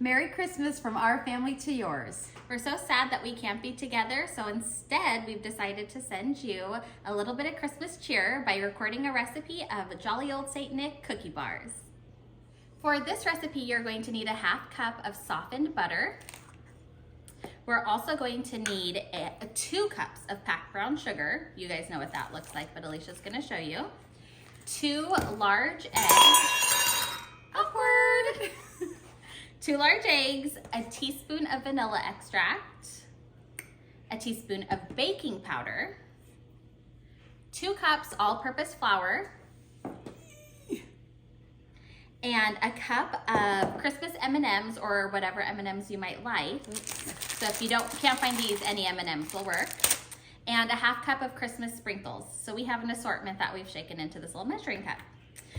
Merry Christmas from our family to yours. We're so sad that we can't be together, so instead we've decided to send you a little bit of Christmas cheer by recording a recipe of Jolly Old Saint Nick cookie bars. For this recipe, you're going to need a half cup of softened butter. We're also going to need 2 cups of packed brown sugar. You guys know what that looks like, but Alicia's gonna show you. 2 large eggs. Awkward. 2 large eggs, a teaspoon of vanilla extract, a teaspoon of baking powder, 2 cups all-purpose flour, and a cup of Christmas M&Ms or whatever M&Ms you might like. So if you can't find these, any M&Ms will work. And a half cup of Christmas sprinkles. So we have an assortment that we've shaken into this little measuring cup.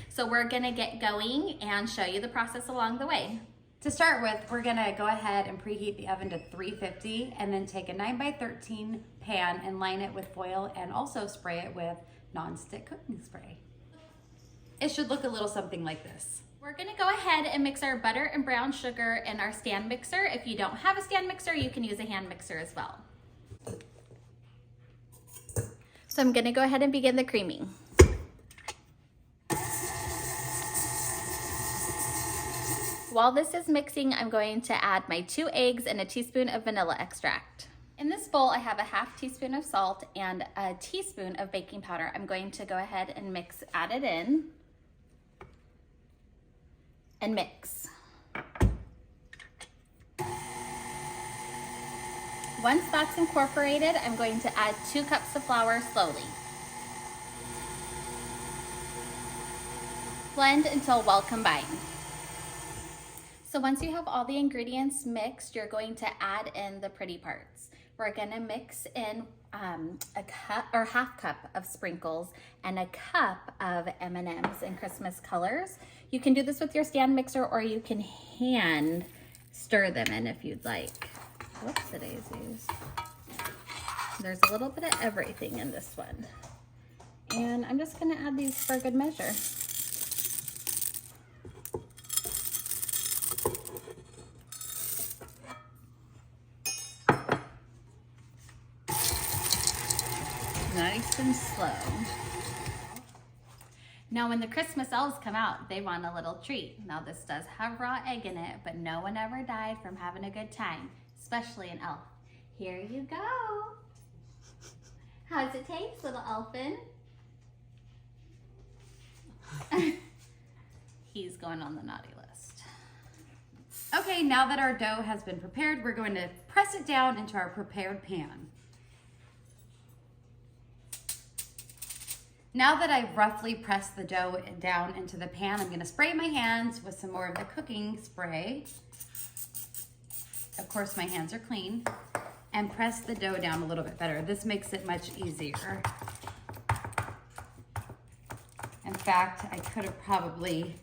So we're gonna get going and show you the process along the way. To start with, we're gonna go ahead and preheat the oven to 350 and then take a 9x13 pan and line it with foil and also spray it with non-stick cooking spray. It should look a little something like this. We're gonna go ahead and mix our butter and brown sugar in our stand mixer. If you don't have a stand mixer, you can use a hand mixer as well. So I'm gonna go ahead and begin the creaming. While this is mixing, I'm going to add my 2 eggs and a teaspoon of vanilla extract. In this bowl, I have a half teaspoon of salt and a teaspoon of baking powder. I'm going to go ahead and add it in. And mix. Once that's incorporated, I'm going to add 2 cups of flour slowly. Blend until well combined. So once you have all the ingredients mixed, you're going to add in the pretty parts. We're gonna mix in a cup or half cup of sprinkles and a cup of M&Ms in Christmas colors. You can do this with your stand mixer or you can hand stir them in if you'd like. Whoops, daisies. There's a little bit of everything in this one. And I'm just gonna add these for good measure. Nice and slow. Now when the Christmas elves come out, they want a little treat. Now this does have raw egg in it, but no one ever died from having a good time, especially an elf. Here you go. How's it taste, little elfin? He's going on the naughty list. Okay, now that our dough has been prepared, we're going to press it down into our prepared pan. Now that I've roughly pressed the dough down into the pan, I'm gonna spray my hands with some more of the cooking spray. Of course, my hands are clean. And press the dough down a little bit better. This makes it much easier. In fact, I could have probably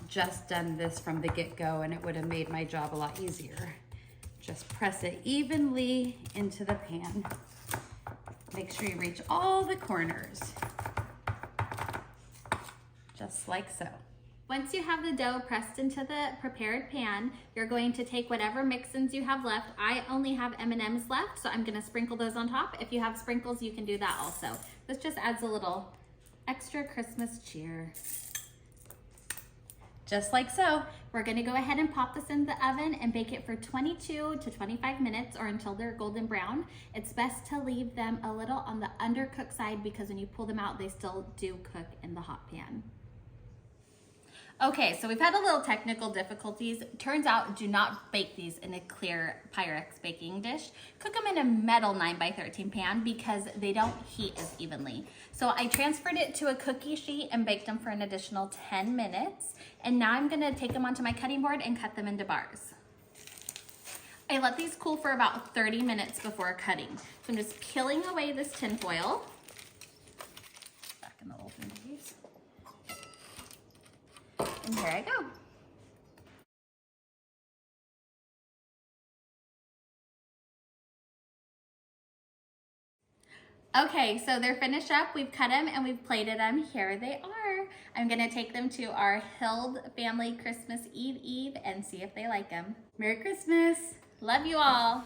just done this from the get-go and it would have made my job a lot easier. Just press it evenly into the pan. Make sure you reach all the corners. Just like so. Once you have the dough pressed into the prepared pan, you're going to take whatever mix-ins you have left. I only have M&Ms left, so I'm gonna sprinkle those on top. If you have sprinkles, you can do that also. This just adds a little extra Christmas cheer. Just like so. We're gonna go ahead and pop this in the oven and bake it for 22 to 25 minutes or until they're golden brown. It's best to leave them a little on the undercooked side because when you pull them out, they still do cook in the hot pan. Okay, so we've had a little technical difficulties. Turns out, do not bake these in a clear Pyrex baking dish. Cook them in a metal 9x13 pan because they don't heat as evenly. So I transferred it to a cookie sheet and baked them for an additional 10 minutes. And now I'm gonna take them onto my cutting board and cut them into bars. I let these cool for about 30 minutes before cutting. So I'm just peeling away this tin foil. Back in the olden days. And here I go. Okay, so they're finished up. We've cut them and we've plated them. Here they are. I'm gonna take them to our Hild family Christmas Eve and see if they like them. Merry Christmas. Love you all.